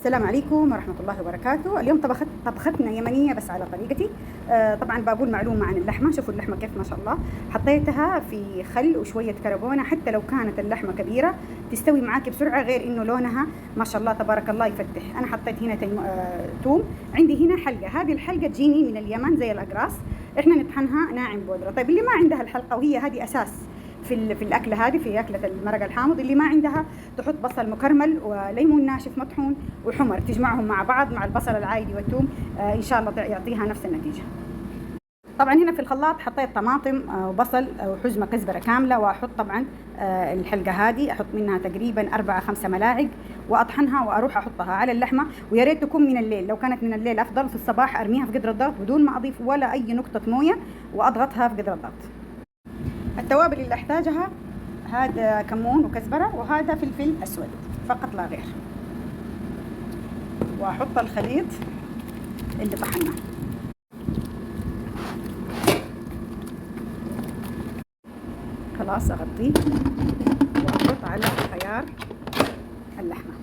السلام عليكم ورحمة الله وبركاته. اليوم طبختنا يمنية بس على طريقتي. طبعا بقول معلومة عن اللحمة. شوفوا اللحمة كيف ما شاء الله، حطيتها في خل وشوية كربونة. حتى لو كانت اللحمة كبيرة تستوي معاك بسرعة، غير انه لونها ما شاء الله تبارك الله يفتح. انا حطيت هنا توم. عندي هنا حلقة، هذه الحلقة تجيني من اليمن زي الأقراص، احنا نطحنها ناعم بودرة. طيب اللي ما عندها الحلقة، وهي هذه أساس في الأكلة هذه، في أكلة المرق الحامض، اللي ما عندها تحط بصل مكرمل وليمون ناشف مطحون وحمر، تجمعهم مع بعض مع البصل العادي والثوم، إن شاء الله يعطيها نفس النتيجة. طبعا هنا في الخلاط حطيت طماطم وبصل وحزمة كزبرة كاملة، وأحط طبعا الحلقة هذه أحط منها تقريبا 4-5 ملاعق، وأطحنها وأروح أحطها على اللحمة. ويا ريت تكون من الليل، لو كانت من الليل أفضل. في الصباح أرميها في قدر الضغط بدون ما أضيف ولا أي نقطة موية، وأضغطها في قدر الضغط. التوابل اللي احتاجها، هذا كمون وكزبرة، وهذا فلفل اسود فقط لا غير. واحط الخليط اللي طحناه. خلاص اغطيه واحط على خيار اللحمة.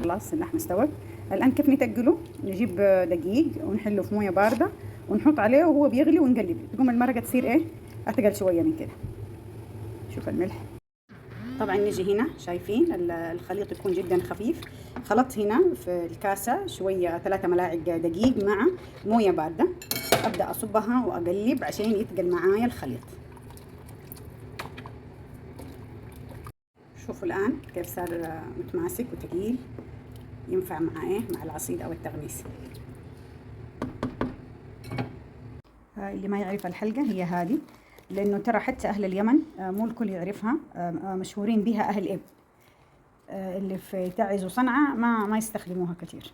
خلاص اللحمة استوت. الان كيف نتقله؟ نجيب دقيق ونحله في مويه باردة ونحط عليه وهو بيغلي ونقلب، تقوم المرقة تصير ايه؟ اتقل شوية من كده. شوف الملح. طبعا نجي هنا شايفين الخليط يكون جدا خفيف. خلطت هنا في الكاسة شوية 3 ملاعق دقيق مع موية باردة. ابدأ اصبها واقلب عشان يتقل معايا الخليط. شوفوا الان كيف صار متماسك وثقيل، ينفع مع ايه؟ مع العصيد او التغميس. اللي ما يعرف الحلقة هي هذه، لأنه ترى حتى أهل اليمن مو الكل يعرفها، مشهورين بها أهل إب اللي في تعز وصنعاء ما يستخدموها كثير.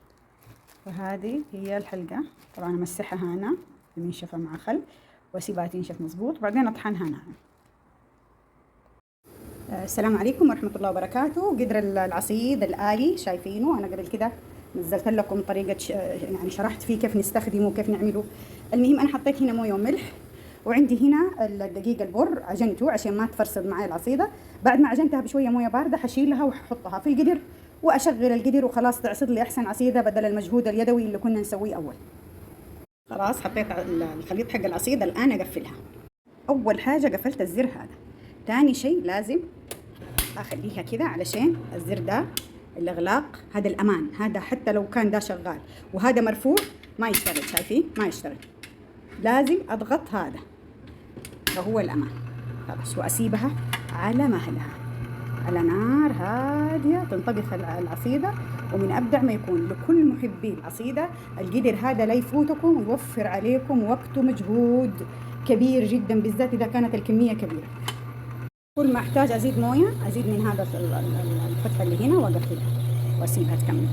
فهذه هي الحلقة. طبعا أمسحها أنا بمنشفة مع خل وأسيبها تنشف مظبوط، وبعدين أطحنها ناعم. السلام عليكم ورحمة الله وبركاته. قدر العصيد الآلي شايفينه، أنا قبل كده نزلت لكم طريقة يعني شرحت فيه كيف نستخدمه وكيف نعمله. المهم أنا حطيت هنا موية وملح، وعندي هنا الدقيق البر عجنته عشان ما تفرصد معي العصيدة. بعد ما عجنتها بشوية موية باردة حشيلها وحطها في القدر وأشغل القدر، وخلاص تعصد لي أحسن عصيدة بدل المجهود اليدوي اللي كنا نسويه أول. خلاص حطيت الخليط حق العصيدة، الآن أقفلها. أول حاجة قفلت الزر هذا. تاني شيء لازم أخليها كده علشان الزر ده الإغلاق هذا الأمان، هذا حتى لو كان ده شغال وهذا مرفوع ما يشتغل. شايفين؟ ما يشتغل. لازم أضغط هذا وهو الأمان. خلاص وأسيبها على مهلها على نار هادية تنطبخ العصيدة. ومن أبدع ما يكون لكل محبي العصيدة، القدر هذا لا يفوتكم ويوفر عليكم وقت ومجهود كبير جدا، بالذات إذا كانت الكمية كبيرة. كل ما أحتاج أزيد موية أزيد من هذا الفتحة اللي هنا وأقفلها وأسيبها تكمل.